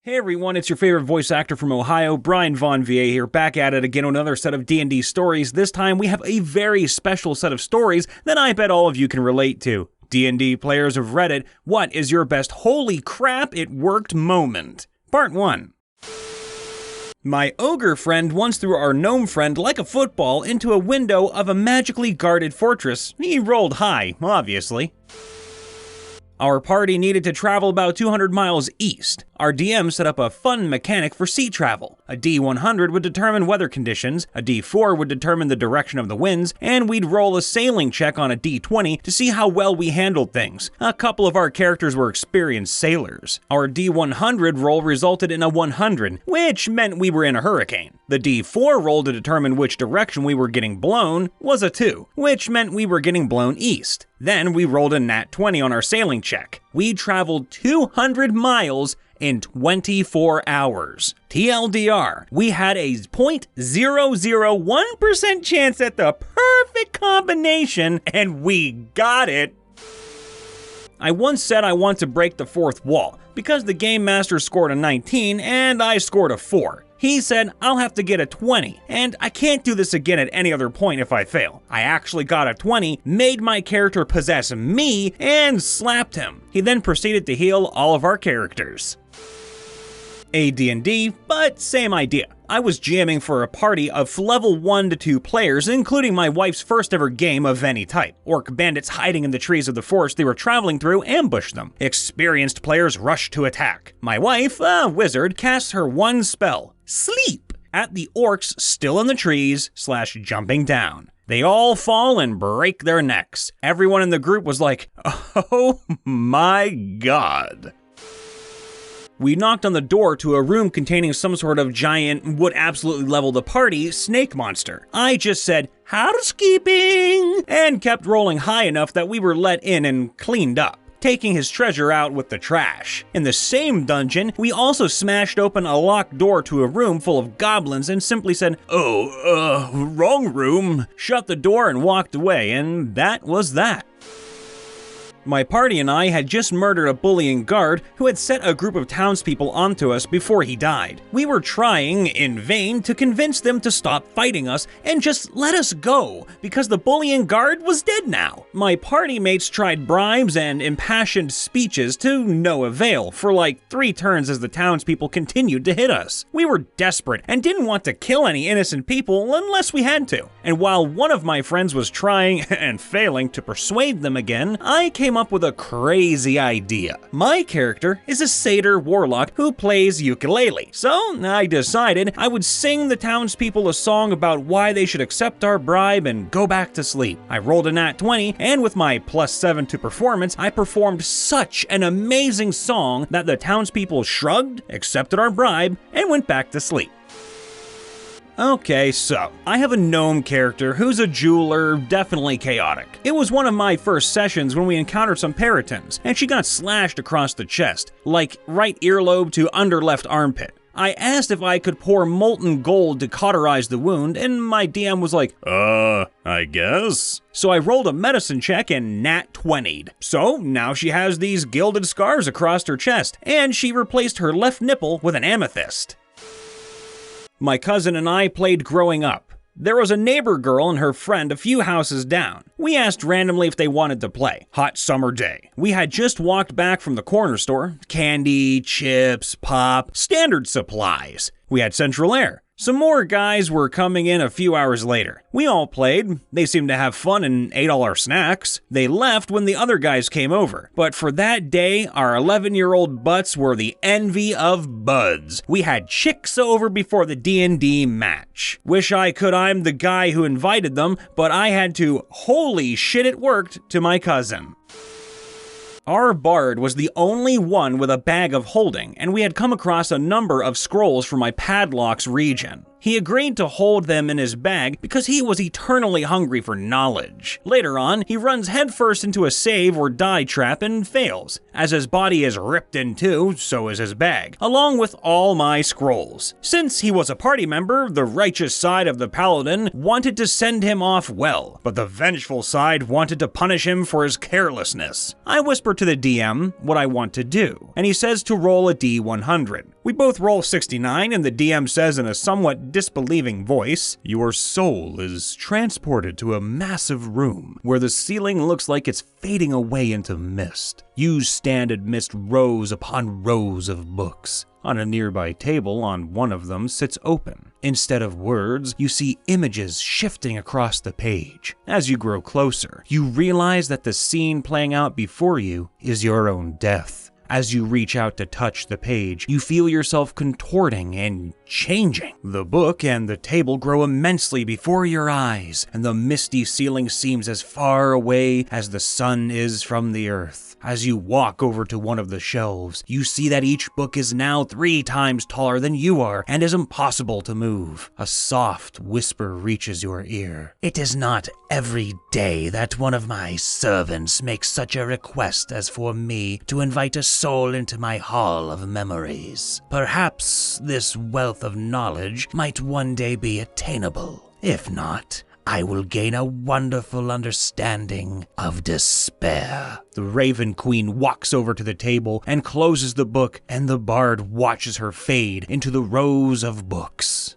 Hey everyone, it's your favorite voice actor from Ohio, Brian Von VA here, back at it again with another set of D&D stories. This time we have a very special set of stories that I bet all of you can relate to. D&D Players of Reddit, what is your best holy crap it worked moment? Part 1. My ogre friend once threw our gnome friend like a football into a window of a magically guarded fortress. He rolled high, obviously. Our party needed to travel about 200 miles east. Our DM set up a fun mechanic for sea travel. A D100 would determine weather conditions, a D4 would determine the direction of the winds, and we'd roll a sailing check on a D20 to see how well we handled things. A couple of our characters were experienced sailors. Our D100 roll resulted in a 100, which meant we were in a hurricane. The D4 roll to determine which direction we were getting blown was a 2, which meant we were getting blown east. Then we rolled a nat 20 on our sailing check. We traveled 200 miles in 24 hours. TLDR, we had a 0.001% chance at the perfect combination, and we got it. I once said I want to break the fourth wall, because the Game Master scored a 19 and I scored a 4. He said I'll have to get a 20, and I can't do this again at any other point if I fail. I actually got a 20, made my character possess me, and slapped him. He then proceeded to heal all of our characters. AD&D, but same idea. I was GMing for a party of level 1 to 2 players, including my wife's first ever game of any type. Orc bandits hiding in the trees of the forest they were traveling through ambushed them. Experienced players rushed to attack. My wife, a wizard, casts her one spell, Sleep, at the orcs still in the trees / jumping down. They all fall and break their necks. Everyone in the group was like, oh my god. We knocked on the door to a room containing some sort of giant, would absolutely level the party, snake monster. I just said, housekeeping, and kept rolling high enough that we were let in and cleaned up, taking his treasure out with the trash. In the same dungeon, we also smashed open a locked door to a room full of goblins and simply said, wrong room, shut the door and walked away, and that was that. My party and I had just murdered a bullying guard who had set a group of townspeople onto us before he died. We were trying, in vain, to convince them to stop fighting us and just let us go, because the bullying guard was dead now. My party mates tried bribes and impassioned speeches to no avail for like 3 turns as the townspeople continued to hit us. We were desperate and didn't want to kill any innocent people unless we had to. And while one of my friends was trying and failing to persuade them again, I came up with a crazy idea. My character is a satyr warlock who plays ukulele, so I decided I would sing the townspeople a song about why they should accept our bribe and go back to sleep. I rolled a nat 20, and with my +7 to performance, I performed such an amazing song that the townspeople shrugged, accepted our bribe, and went back to sleep. Okay, so, I have a gnome character who's a jeweler, definitely chaotic. It was one of my first sessions when we encountered some peritons, and she got slashed across the chest, like right earlobe to under left armpit. I asked if I could pour molten gold to cauterize the wound, and my DM was like, I guess? So I rolled a medicine check and nat 20'd. So now she has these gilded scars across her chest, and she replaced her left nipple with an amethyst. My cousin and I played growing up. There was a neighbor girl and her friend a few houses down. We asked randomly if they wanted to play. Hot summer day. We had just walked back from the corner store. Candy, chips, pop, standard supplies. We had central air. Some more guys were coming in a few hours later. We all played, they seemed to have fun and ate all our snacks. They left when the other guys came over. But for that day, our 11-year-old butts were the envy of buds. We had chicks over before the D&D match. Wish I could I'm the guy who invited them, but I had to, holy shit it worked, to my cousin. Our bard was the only one with a bag of holding, and we had come across a number of scrolls from my padlocks region. He agreed to hold them in his bag because he was eternally hungry for knowledge. Later on, he runs headfirst into a save or die trap and fails. As his body is ripped in two, so is his bag, along with all my scrolls. Since he was a party member, the righteous side of the paladin wanted to send him off well, but the vengeful side wanted to punish him for his carelessness. I whisper to the DM what I want to do, and he says to roll a D100. We both roll 69, and the DM says in a somewhat disbelieving voice, "Your soul is transported to a massive room where the ceiling looks like it's fading away into mist. You stand amidst rows upon rows of books. On a nearby table, on one of them sits open. Instead of words, you see images shifting across the page. As you grow closer, you realize that the scene playing out before you is your own death. As you reach out to touch the page, you feel yourself contorting and changing. The book and the table grow immensely before your eyes, and the misty ceiling seems as far away as the sun is from the earth. As you walk over to one of the shelves, you see that each book is now 3 times taller than you are and is impossible to move. A soft whisper reaches your ear. It is not every day that one of my servants makes such a request as for me to invite a soul into my hall of memories. Perhaps this wealth of knowledge might one day be attainable. If not, I will gain a wonderful understanding of despair." The Raven Queen walks over to the table and closes the book, and the bard watches her fade into the rows of books.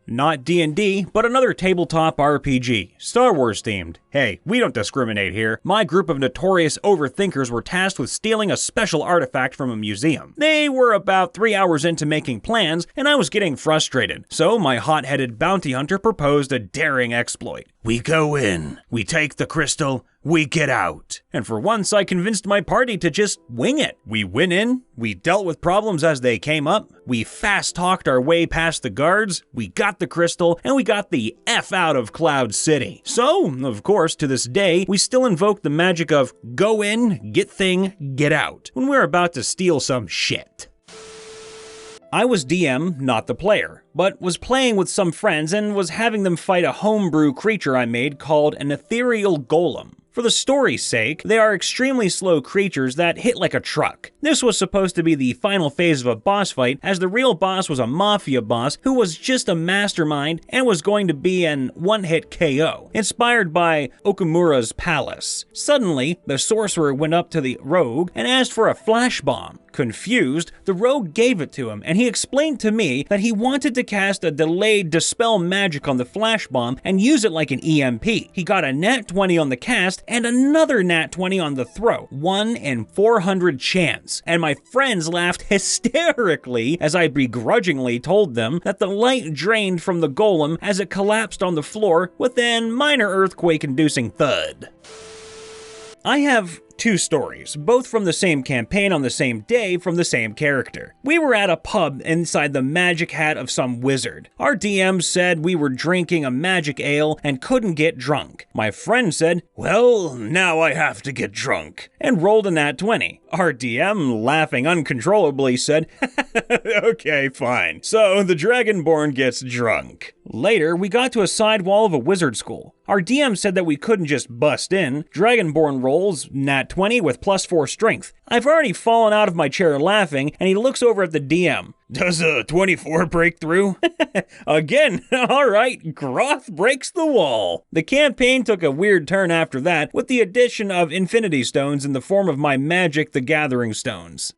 Not D&D, but another tabletop RPG, Star Wars themed. Hey, we don't discriminate here. My group of notorious overthinkers were tasked with stealing a special artifact from a museum. They were about 3 hours into making plans, and I was getting frustrated. So my hot-headed bounty hunter proposed a daring exploit. We go in, we take the crystal, we get out. And for once, I convinced my party to just wing it. We went in, we dealt with problems as they came up, we fast-talked our way past the guards, we got the crystal, and we got the F out of Cloud City. So, of course, to this day, we still invoke the magic of go in, get thing, get out, when we're about to steal some shit. I was DM, not the player, but was playing with some friends and was having them fight a homebrew creature I made called an ethereal golem. For the story's sake, they are extremely slow creatures that hit like a truck. This was supposed to be the final phase of a boss fight, as the real boss was a mafia boss who was just a mastermind and was going to be an one-hit KO, inspired by Okumura's palace. Suddenly, the sorcerer went up to the rogue and asked for a flash bomb. Confused, the rogue gave it to him, and he explained to me that he wanted to cast a delayed dispel magic on the flash bomb and use it like an EMP. He got a nat 20 on the cast and another nat 20 on the throw, 1 in 400 chance. And my friends laughed hysterically as I begrudgingly told them that the light drained from the golem as it collapsed on the floor with a minor earthquake-inducing thud. I have 2 stories, both from the same campaign on the same day from the same character. We were at a pub inside the magic hat of some wizard. Our DM said we were drinking a magic ale and couldn't get drunk. My friend said, "Well, now I have to get drunk," and rolled a nat 20. Our DM, laughing uncontrollably, said, "Okay, fine. So the dragonborn gets drunk." Later, we got to a side wall of a wizard school. Our DM said that we couldn't just bust in. Dragonborn rolls nat 20 with +4 strength. I've already fallen out of my chair laughing, and he looks over at the DM. "Does a 24 break through?" Again, alright, Groth breaks the wall. The campaign took a weird turn after that, with the addition of infinity stones in the form of my Magic the Gathering stones.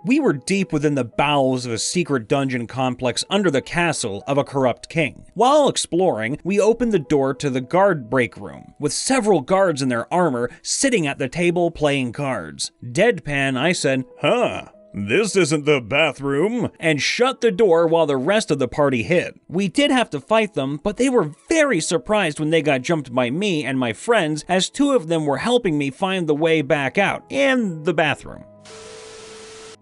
We were deep within the bowels of a secret dungeon complex under the castle of a corrupt king. While exploring, we opened the door to the guard break room, with several guards in their armor sitting at the table playing cards. Deadpan, I said, "This isn't the bathroom," and shut the door while the rest of the party hid. We did have to fight them, but they were very surprised when they got jumped by me and my friends, as 2 of them were helping me find the way back out, and the bathroom.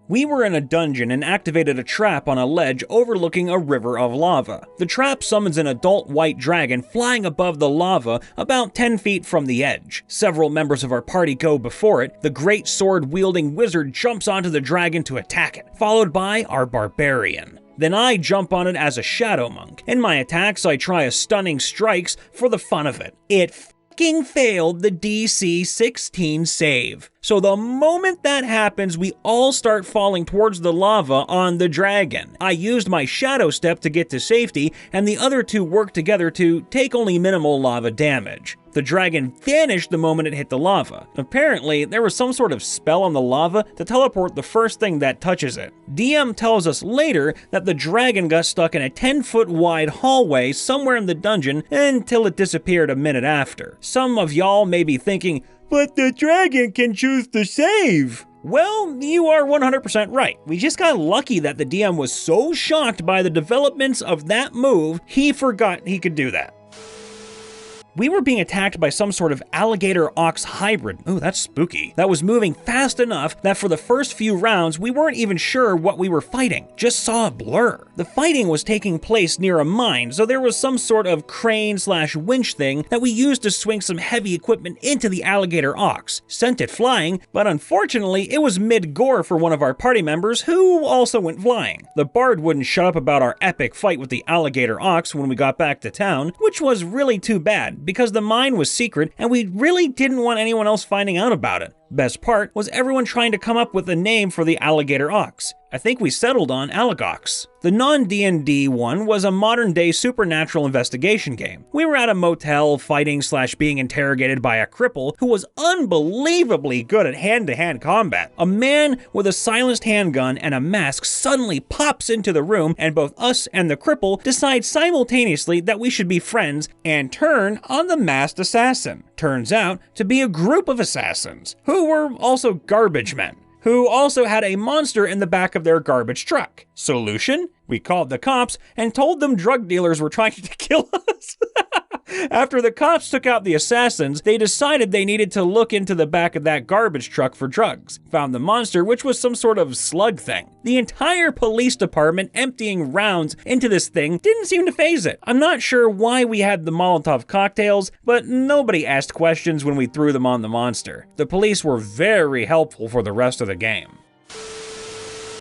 We were in a dungeon and activated a trap on a ledge overlooking a river of lava. The trap summons an adult white dragon flying above the lava about 10 feet from the edge. Several members of our party go before it. The great sword-wielding wizard jumps onto the dragon to attack it, followed by our barbarian. Then I jump on it as a shadow monk. In my attacks, I try a stunning strikes for the fun of it. It f***ing failed the DC 16 save. So the moment that happens, we all start falling towards the lava on the dragon. I used my shadow step to get to safety, and the other two worked together to take only minimal lava damage. The dragon vanished the moment it hit the lava. Apparently, there was some sort of spell on the lava to teleport the first thing that touches it. DM tells us later that the dragon got stuck in a 10-foot wide hallway somewhere in the dungeon until it disappeared a minute after. Some of y'all may be thinking, but the dragon can choose to save. Well, you are 100% right. We just got lucky that the DM was so shocked by the developments of that move, he forgot he could do that. We were being attacked by some sort of alligator-ox hybrid. Ooh, that's spooky. That was moving fast enough that for the first few rounds, we weren't even sure what we were fighting. Just saw a blur. The fighting was taking place near a mine, so there was some sort of crane/winch thing that we used to swing some heavy equipment into the alligator-ox. Sent it flying, but unfortunately, it was mid-gore for one of our party members who also went flying. The bard wouldn't shut up about our epic fight with the alligator-ox when we got back to town, which was really too bad, because the mine was secret and we really didn't want anyone else finding out about it. Best part was everyone trying to come up with a name for the alligator ox. I think we settled on alligox. The non-D&D one was a modern-day supernatural investigation game. We were at a motel fighting/being interrogated by a cripple who was unbelievably good at hand-to-hand combat. A man with a silenced handgun and a mask suddenly pops into the room, and both us and the cripple decide simultaneously that we should be friends and turn on the masked assassin. Turns out to be a group of assassins who were also garbage men, who also had a monster in the back of their garbage truck. Solution? We called the cops and told them drug dealers were trying to kill us. After the cops took out the assassins, they decided they needed to look into the back of that garbage truck for drugs. Found the monster, which was some sort of slug thing. The entire police department emptying rounds into this thing didn't seem to faze it. I'm not sure why we had the Molotov cocktails, but nobody asked questions when we threw them on the monster. The police were very helpful for the rest of the game.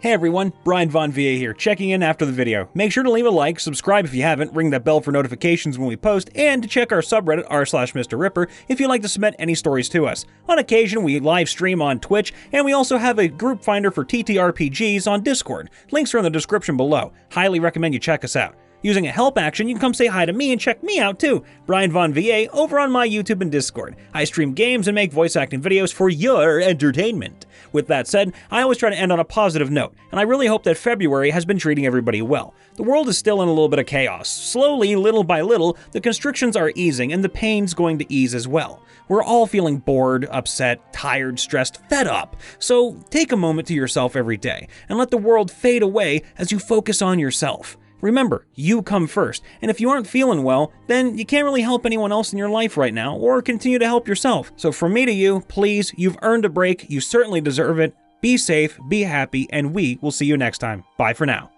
Hey everyone, Brian Von VA here, checking in after the video. Make sure to leave a like, subscribe if you haven't, ring that bell for notifications when we post, and to check our subreddit r/MrRipper if you'd like to submit any stories to us. On occasion, we live stream on Twitch, and we also have a group finder for TTRPGs on Discord. Links are in the description below. Highly recommend you check us out. Using a help action, you can come say hi to me and check me out too, Brian Von VA, over on my YouTube and Discord. I stream games and make voice acting videos for your entertainment. With that said, I always try to end on a positive note, and I really hope that February has been treating everybody well. The world is still in a little bit of chaos. Slowly, little by little, the constrictions are easing and the pain's going to ease as well. We're all feeling bored, upset, tired, stressed, fed up. So take a moment to yourself every day and let the world fade away as you focus on yourself. Remember, you come first, and if you aren't feeling well, then you can't really help anyone else in your life right now, or continue to help yourself. So from me to you, please, you've earned a break, you certainly deserve it. Be safe, be happy, and we will see you next time. Bye for now.